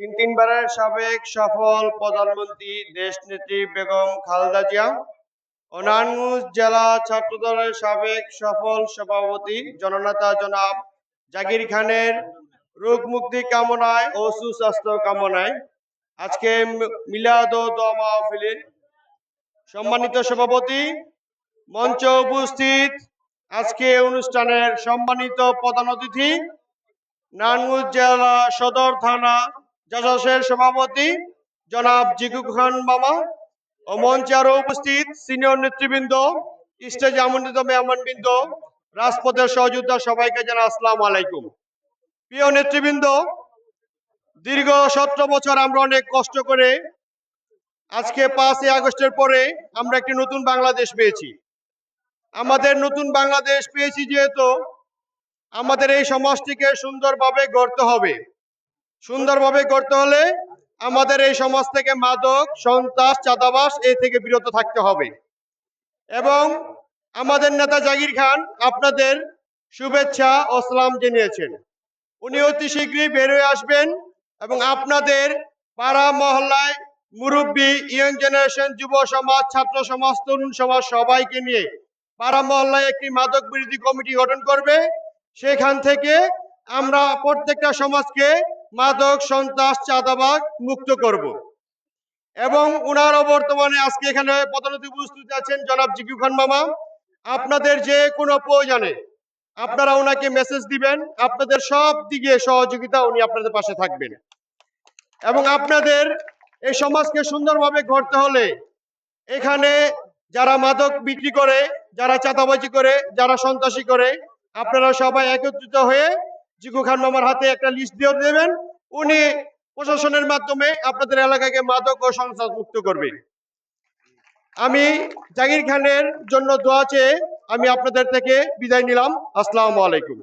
তিনবারের সাবেক সফল প্রধানমন্ত্রী দেশনেত্রী বেগম খালেদা জিয়া ও নারায়ণগঞ্জ জেলা ছাত্রদলের সাবেক সফল সভাপতি জননেতা জনাব জাকির খানের রোগ মুক্তি কামনায় ও সুস্বাস্থ্য কামনায় আজকে মিলাদ ও দোয়া মাহফিলের সম্মানিত সভাপতি, মঞ্চে উপস্থিত আজকে অনুষ্ঠানের সম্মানিত প্রধান অতিথি, নারায়ণগঞ্জ জেলা সদর থানা জাসাসের সভাপতি জনাব জিকু খান মামা ও মঞ্চে আরো উপস্থিত সিনিয়র নেতৃবৃন্দ, স্টেজে আমন্ত্রিত মেহমানবৃন্দ, রাজপথের সহযোদ্ধা, সবাইকে জানাই আসসালামু আলাইকুম। প্রিয় নেতৃবৃন্দ, দীর্ঘ 17 বছর আমরা অনেক কষ্ট করে আজকে 5ই আগস্টের পরে আমরা একটি নতুন বাংলাদেশ পেয়েছি। আমাদের নতুন বাংলাদেশ পেয়েছি যেহেতু আমাদের এই সমাজটিকে সুন্দরভাবে গড়তে হবে। সুন্দরভাবে গড়তে হলে আমাদের এই সমাজ থেকে মাদক, সন্ত্রাস, চাঁদাবাজ এই থেকে বিরত থাকতে হবে। এবং আমাদের নেতা জাকির খান আপনাদের শুভেচ্ছা ও সালাম জানিয়েছেন। উনি অতি শীঘ্রই বের হয়ে আসবেন এবং আপনাদের পাড়া মহল্লায় মুরব্বী, ইয়ং জেনারেশন, যুব সমাজ, ছাত্র সমাজ, তরুণ সমাজ সবাইকে নিয়ে পাড়া মহল্লায় একটি মাদক বিরোধী কমিটি গঠন করবে। সেখান থেকে আমরা প্রত্যেকটা সমাজকে মাদক, সন্ত্রাস, চাঁদাবাজ মুক্ত করব। এবং উনারও বর্তমানে আজকে এখানে প্রধান অতিথি উপস্থিত আছেন জনাব জিকু খান মামা। আপনাদের যে কোনো প্রয়োজনে আপনারা ওনাকে মেসেজ দিবেন, আপনাদের সব দিকে সহযোগিতা উনি আপনাদের পাশে থাকবেন। এবং আপনাদের এই সমাজকে সুন্দরভাবে গড়তে হলে এখানে যারা মাদক বিক্রি করে, যারা চাঁদাবাজি করে, যারা সন্ত্রাসী করে, আপনারা সবাই একত্রিত হয়ে জিকু খান মামার হাতে একটা লিস্ট দিয়ে দেবেন। উনি প্রশাসনের মাধ্যমে আপনাদের এলাকাকে মাদক ও সন্ত্রাস মুক্ত করবে। আমি জাকির খানের জন্য দোয়া চেয়ে আমি আপনাদের থেকে বিদায় নিলাম। আসসালামু আলাইকুম।